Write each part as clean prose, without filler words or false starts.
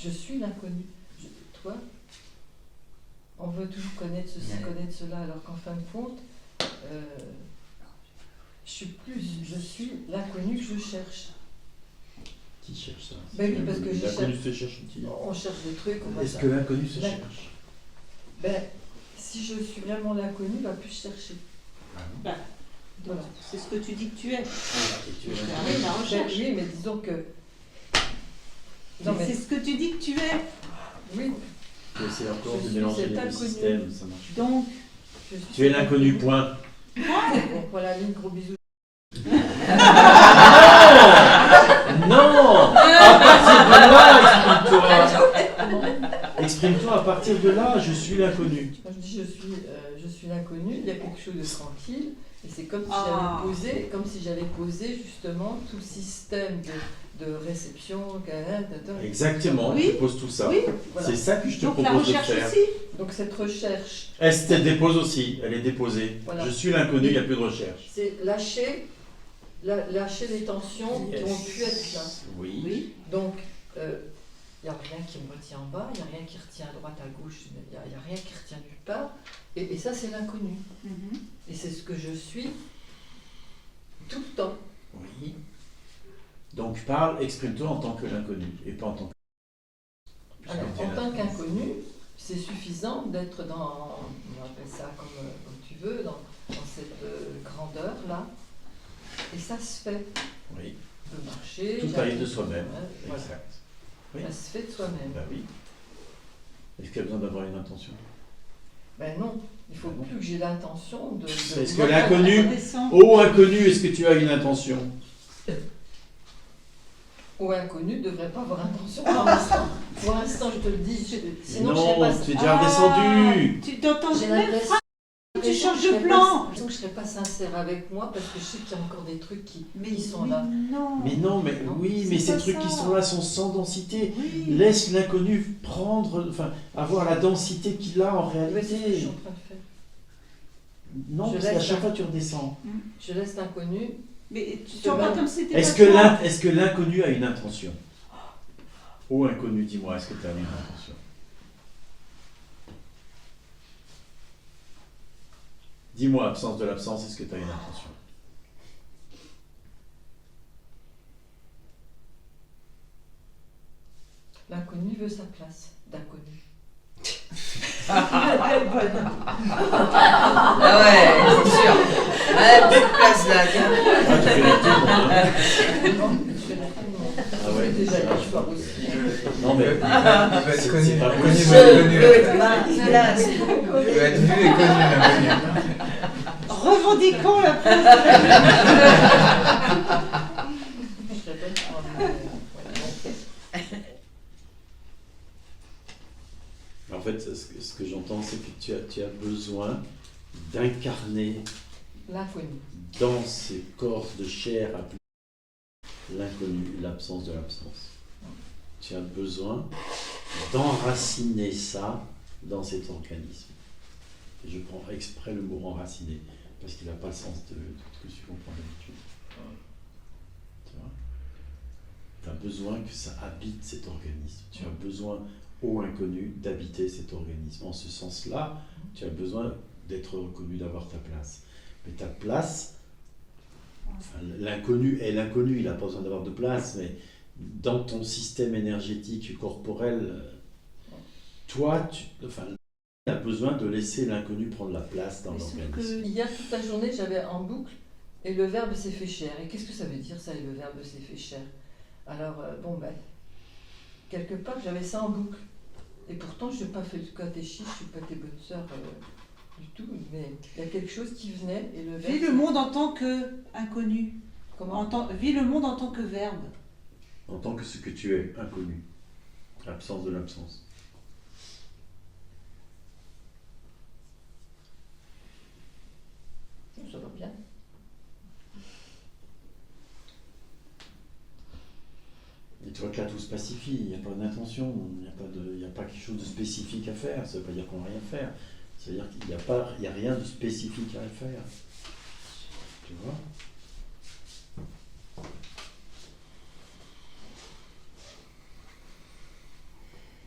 Je suis l'inconnu. Toi, on veut toujours connaître ceci, connaître cela, alors qu'en fin de compte, je suis l'inconnu que je cherche. Qui cherche ça? Ben oui, parce que l'inconnu se cherche qui? On cherche des trucs. Est-ce que l'inconnu se cherche? Ben, si je suis vraiment l'inconnu, il ne va plus chercher. Bah, voilà. C'est ce que tu dis que tu es. Tu es Oui, la recherche. Oui, mais disons que... Non, mais c'est ce que tu dis que tu es. Oui. Tu essaies encore de mélanger les deux systèmes, ça marche. Donc, tu es l'inconnu, point. Bon, voilà, Lynn, gros bisous. Non! À partir de là, exprime-toi. Exprime-toi à partir de là, je suis l'inconnu. Quand je dis je suis l'inconnu, il y a quelque chose de tranquille. Et c'est comme si j'avais posé justement tout le système de réception. Exactement, oui. tu poses tout ça. Oui, voilà. C'est ça que je te donc propose de faire. Donc la recherche aussi. Donc cette recherche. Elle se dépose aussi, elle est déposée. Voilà. Je suis l'inconnu, il n'y a plus de recherche. C'est lâcher les tensions qui ont pu être là. Oui. Donc, il n'y a rien qui me retient en bas, il n'y a rien qui retient à droite, à gauche, il n'y a rien qui retient nulle part. Et ça, c'est l'inconnu. Et c'est ce que je suis tout le temps. Oui. Donc exprime-toi en tant que l'inconnu et pas en tant que... Alors, en tant qu'inconnu, c'est suffisant d'être dans, on appelle ça comme tu veux, dans cette grandeur-là. Et ça se fait. Oui. De marcher. Tout arrive de soi-même. Voilà. Exact. Oui. Ça se fait de soi-même. Ben oui. Est-ce qu'il y a besoin d'avoir une intention? Ben non. Il ne faut plus que j'ai l'intention de... Est-ce que l'inconnu... Oh inconnu, est-ce que tu as une intention? Ou inconnu ne devrait pas avoir intention pour l'instant. Pour l'instant, je te le dis. Sinon, non, tu es déjà redescendu. Tu t'entends même phrase. Tu changes de plan. Je ne serais pas sincère avec moi parce que je sais qu'il y a encore des trucs qui sont oui, là. Non. Mais non, mais non, oui, mais ces trucs qui sont là sont sans densité. Oui. Laisse l'inconnu avoir la densité qu'il a en réalité. C'est ce que je suis en train de faire. Non, parce qu'à chaque fois tu redescends. Je laisse l'inconnu. Mais tu en parles comme si c'était Est-ce que l'inconnu a une intention? Oh inconnu, dis-moi, est-ce que tu as une intention? Dis-moi, absence de l'absence, est-ce que tu as une intention? L'inconnu veut sa place d'inconnu. Ah ouais, c'est sûr. Ouais, petite place là, tiens. Ah, tu fais les tours, Non, je fais la fin de mon... Ah ouais. Déjà, je pars aussi. Non mais... Il va être connu. C'est pas Connu, possible. il va être connu. Je veux être ma place. Il va être vu et connu, l'inconnu. Revendiquons la place. Je répète pour En fait, ce que j'entends, c'est que tu as besoin d'incarner l'inconnu. dans ces corps de chair appelés l'inconnu, l'absence de l'absence. Tu as besoin d'enraciner ça dans cet organisme. Et je prends exprès le mot enraciner, parce qu'il n'a pas le sens de ce que tu comprends d'habitude. Tu vois ? Tu as besoin que ça habite cet organisme. Tu as besoin, ô inconnu, d'habiter cet organisme. En ce sens-là, tu as besoin d'être reconnu, d'avoir ta place. Mais ta place, l'inconnu est l'inconnu, il n'a pas besoin d'avoir de place, mais dans ton système énergétique corporel, toi, tu as besoin de laisser l'inconnu prendre la place dans l'organisme. Hier, toute la journée, j'avais en boucle et le verbe s'est fait chair. Et qu'est-ce que ça veut dire, ça, et le verbe s'est fait chair? Alors, quelque part, j'avais ça en boucle. Et pourtant, je n'ai pas fait le catéchisme, je ne suis pas tes bonnes sœurs du tout, mais il y a quelque chose qui venait et le verbe... Vis le monde en tant qu'inconnu. Vis le monde en tant que verbe. En tant que ce que tu es, inconnu. Absence de l'absence. Ça va bien. Et tu vois que là tout se pacifie, il n'y a pas d'intention, il n'y a pas quelque chose de spécifique à faire, ça ne veut pas dire qu'on ne va rien faire, ça veut dire qu'il n'y a rien de spécifique à faire. Tu vois ?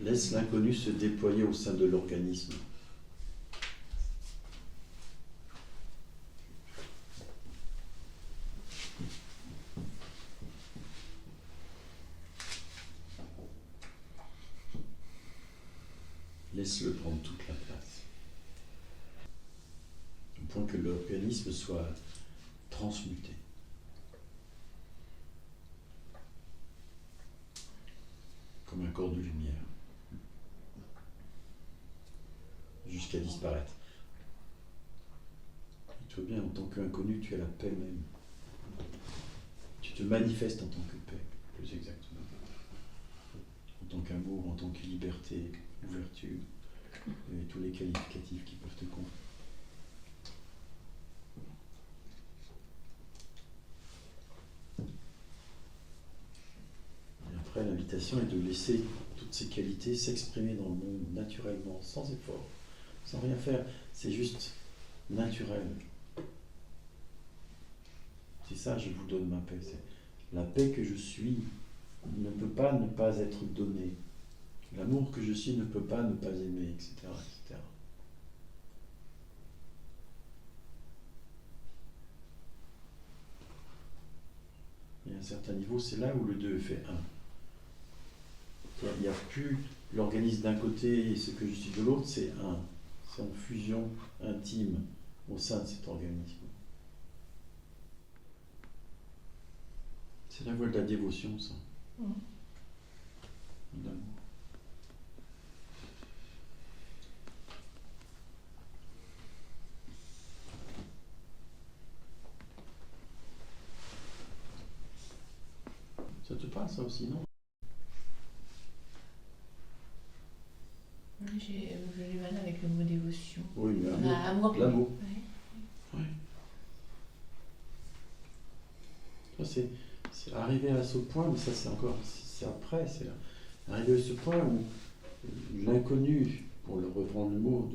Laisse l'inconnu se déployer au sein de l'organisme. Laisse-le prendre toute la place. Au point que l'organisme soit transmuté. Comme un corps de lumière. Jusqu'à disparaître. Et tu vois bien, en tant qu'inconnu, tu as la paix même. Tu te manifestes en tant que paix, plus exactement. En tant qu'amour, en tant que liberté, ouverture, et tous les qualificatifs qui peuvent te convenir. Et après, l'invitation est de laisser toutes ces qualités s'exprimer dans le monde naturellement, sans effort, sans rien faire. C'est juste naturel. C'est ça, je vous donne ma paix. C'est la paix que je suis ne peut pas ne pas être donnée. L'amour que je suis ne peut pas ne pas aimer, etc., etc. Et à un certain niveau, c'est là où le deux fait un. Il n'y a plus l'organisme d'un côté et ce que je suis de l'autre, c'est un. C'est en fusion intime au sein de cet organisme. C'est la voie de la dévotion, ça. D'amour. Ça te parle, ça aussi, non? J'ai du mal avec le mot dévotion. Oui, mais amour. Amour. L'amour. Ouais. Ouais. Ça, c'est arrivé à ce point, mais ça c'est après, c'est arrivé à ce point où l'inconnu, pour le reprendre le mot,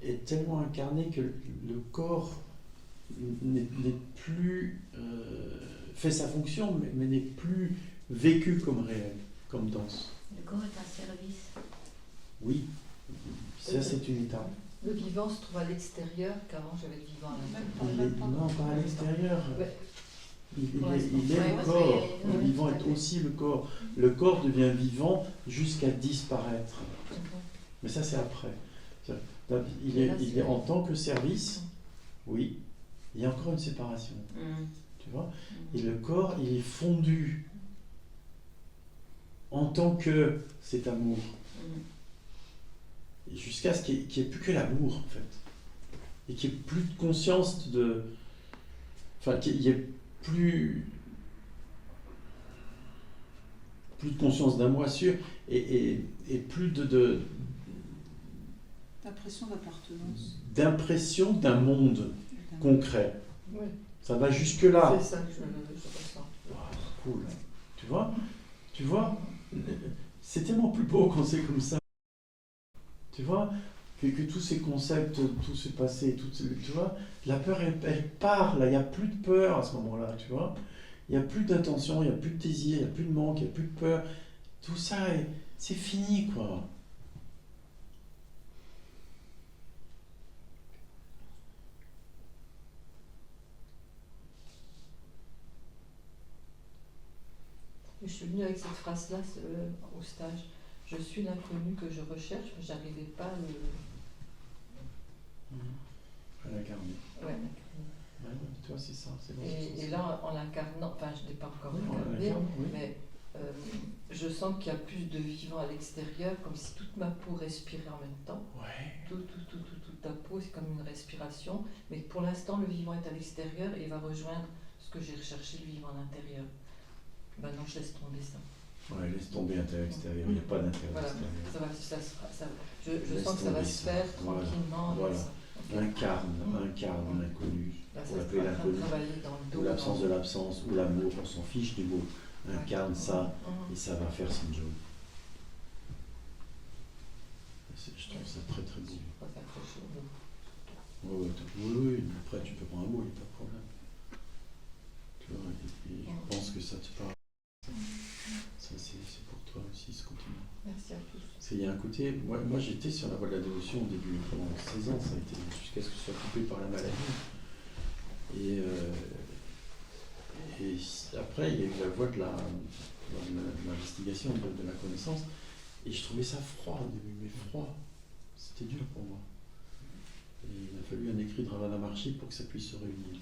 est tellement incarné que le corps n'est plus fait sa fonction, mais n'est plus vécu comme réel, comme danse. Le corps est un service. Oui, ça c'est une étape. Le vivant se trouve à l'extérieur, qu'avant j'avais le vivant à l'intérieur. Non, pas à l'extérieur. Ouais. Il est Pour l'instant. le Ouais, parce corps. que- Le vivant est aussi le corps. Le corps devient vivant jusqu'à disparaître. Mais ça, c'est après. Il est en tant que service, oui, il y a encore une séparation. Tu vois? Et le corps, il est fondu en tant que cet amour. Et jusqu'à ce qu'il n'y ait plus que l'amour, en fait. Et qu'il n'y ait plus de conscience de... Enfin, qu'il n'y ait plus de conscience d'un moi sûr et plus L'impression d'appartenance. d'impression d'un monde concret. Oui, Ça va jusque-là. c'est ça que je ressens. Wow, cool. Tu vois, c'est tellement plus beau quand c'est comme ça. Tu vois, que tous ces concepts, tout ce passé, tu vois, la peur, elle part, là, il n'y a plus de peur à ce moment-là, tu vois. Il n'y a plus d'intention, il n'y a plus de désir, il n'y a plus de manque, il n'y a plus de peur. Tout ça, c'est fini, quoi. Je suis venue avec cette phrase-là au stage. Je suis l'inconnu que je recherche, mais j'arrivais pas à le... À l'incarner. Ouais. Ouais, tu vois, c'est ça. C'est bon, Et là, en l'incarnant, enfin, je ne l'ai pas encore oui, incarné, oui. mais je sens qu'il y a plus de vivant à l'extérieur, comme si toute ma peau respirait en même temps. Ouais. Toute ta peau, c'est comme une respiration, mais pour l'instant, le vivant est à l'extérieur et il va rejoindre ce que j'ai recherché, le vivant à l'intérieur. Maintenant, je laisse tomber ça. Ouais, laisse tomber intérieur-extérieur, il n'y a pas d'intérieur Voilà, extérieur. je Laisse sens que ça va tomber se ça. faire Voilà. tranquillement. Voilà. Ça. Ok. Incarne l'inconnu, Là, pour ça l'appeler sera en train de l'inconnu, travailler dans le dos. ou l'absence de l'absence, ou l'amour, on s'en fiche du mot. Incarne ça, et ça va faire son job. Je trouve ça très très beau. On va faire quelque chose. Oui, après tu peux prendre un mot, il n'y a pas de problème. Tu vois, et je pense que ça te parle. aussi ce continent. Merci à tous. Parce qu'il y a un côté, moi j'étais sur la voie de la dévotion au début, pendant 16 ans, ça a été jusqu'à ce que je sois coupé par la maladie. Et après, il y a eu la voie de l'investigation, de la connaissance, et je trouvais ça froid au début, mais froid. C'était dur pour moi. Et il a fallu un écrit de Ravana Maharshi pour que ça puisse se réunir.